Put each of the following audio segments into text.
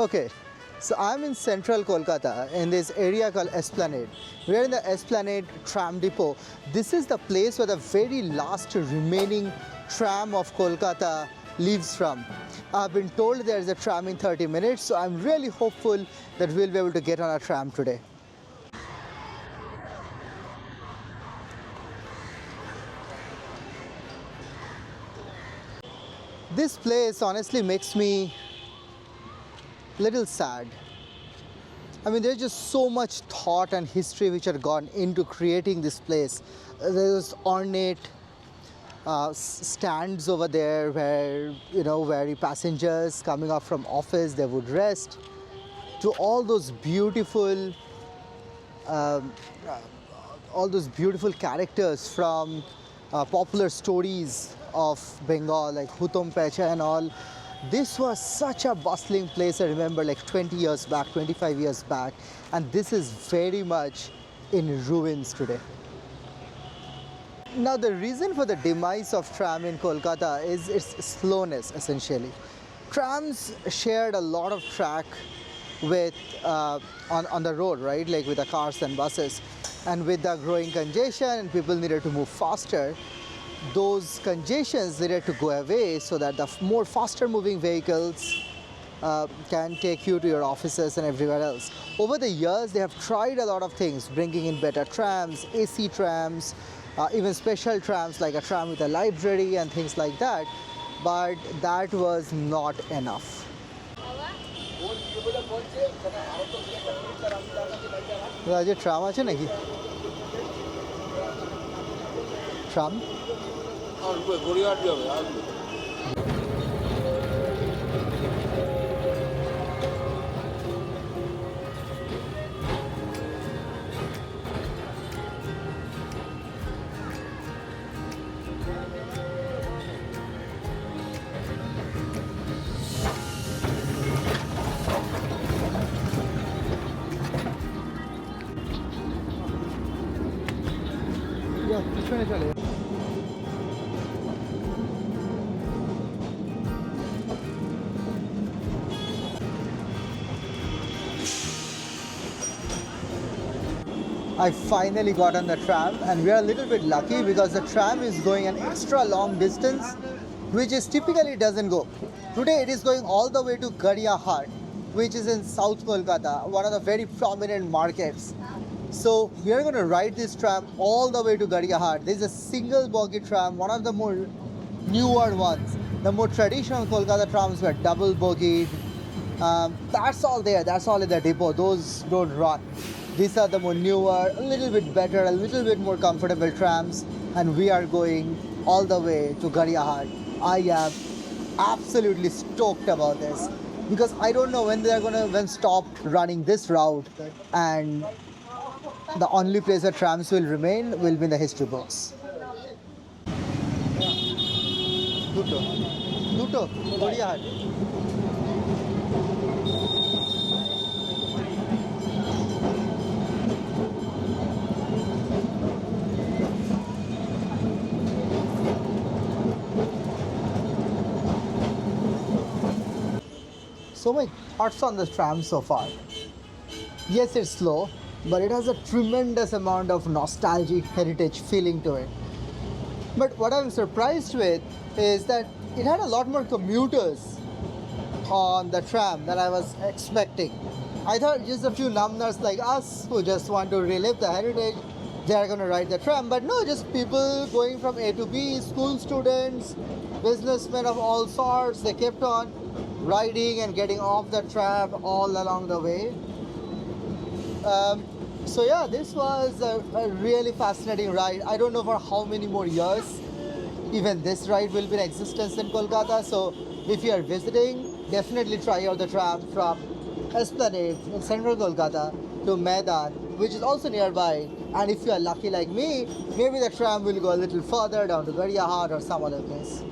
Okay, so I'm in central Kolkata in this area called Esplanade. We're in the Esplanade tram depot. This is the place where the very last remaining tram of Kolkata leaves from. I've been told there's a tram in 30 minutes, so I'm really hopeful that we'll be able to get on a tram today. This place honestly makes me a little sad. I mean, there's just so much thought and history which had gone into creating this place. There's ornate stands over there where, where passengers coming up from office, they would rest, to um, all those beautiful characters from popular stories of Bengal, like Hutom Pecha and all. This was such a bustling place, I remember, like 20 years back, 25 years back, and this is very much in ruins today. Now, the reason for the demise of tram in Kolkata is its slowness, essentially. Trams shared a lot of track with on the road, right? Like with the cars and buses. And with the growing congestion and people needed to move faster, those congestions needed to go away so that the more faster moving vehicles can take you to your offices and everywhere else. Over the years, they have tried a lot of things, bringing in better trams, AC trams, even special trams like a tram with a library and things like that. But that was not enough. আজকে tram আছে নাকি? Tram পিছনে চলে যাও। I finally got on the tram, and we are a little bit lucky because the tram is going an extra long distance, which is typically doesn't go. Today it is going all the way to Gadiahat, which is in South Kolkata, one of the very prominent markets. So we are going to ride this tram all the way to Gadiahat. This is a single bogie tram, one of the more newer ones. The more traditional Kolkata trams were double bogied. That's all there. That's all in the depot. Those don't run. These are the more newer, a little bit better, a little bit more comfortable trams, and we are going all the way to Gadiahat. I am absolutely stoked about this because I don't know when they're gonna stop running this route, and the only place where trams will remain will be in the history books. Duto, Gadiahat. So my thoughts on the tram so far. Yes, it's slow, but it has a tremendous amount of nostalgic heritage feeling to it. But what I'm surprised with is that it had a lot more commuters on the tram than I was expecting. I thought just a few numbnuts like us who just want to relive the heritage, they are going to ride the tram. But no, just people going from A to B, school students, businessmen of all sorts, they kept on riding and getting off the tram all along the way. So yeah, this was a really fascinating ride. I don't know for how many more years even this ride will be in existence in Kolkata. So if you are visiting, definitely try out the tram from Esplanade in central Kolkata to Maidan, which is also nearby. And if you are lucky like me, maybe the tram will go a little further down to Gadiahat or some other place.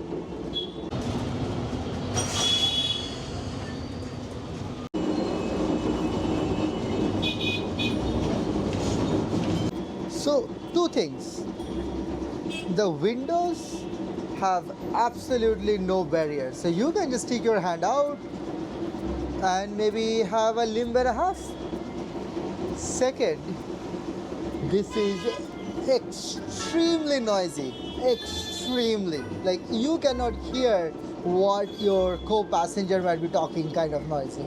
So, two things. The windows have absolutely no barrier. So you can just stick your hand out and maybe have a limb and a half. Second, this is extremely noisy. Extremely. Like you cannot hear what your co-passenger might be talking, kind of noisy.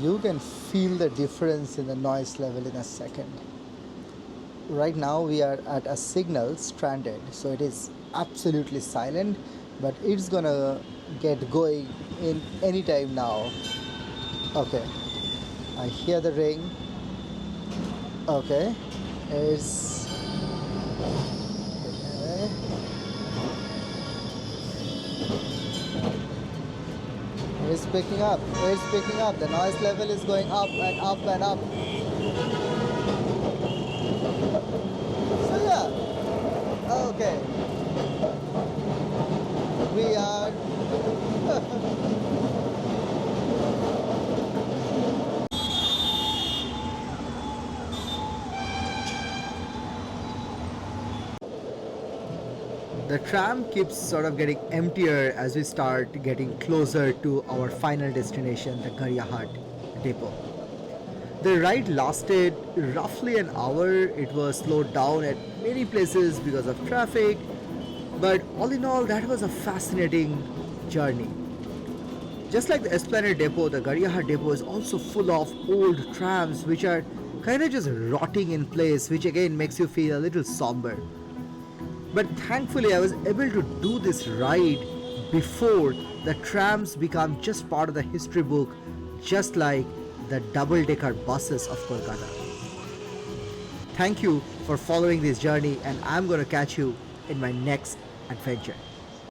You can feel the difference in the noise level in a second. Right now we are at a signal, stranded, so it is absolutely silent, but it's gonna get going in any time now. Okay, I hear the ring. Okay, it's okay. It's picking up. It's picking up. The noise level is going up and up and up. So yeah. Okay. We are. The tram keeps sort of getting emptier as we start getting closer to our final destination, the Garyahat depot. The ride lasted roughly an hour. It was slowed down at many places because of traffic, but all in all, that was a fascinating journey. Just like the Esplanade depot, the Garyahat depot is also full of old trams which are kind of just rotting in place, which again makes you feel a little somber. But thankfully, I was able to do this ride before the trams become just part of the history book, just like the double-decker buses of Kolkata. Thank you for following this journey, and I'm going to catch you in my next adventure.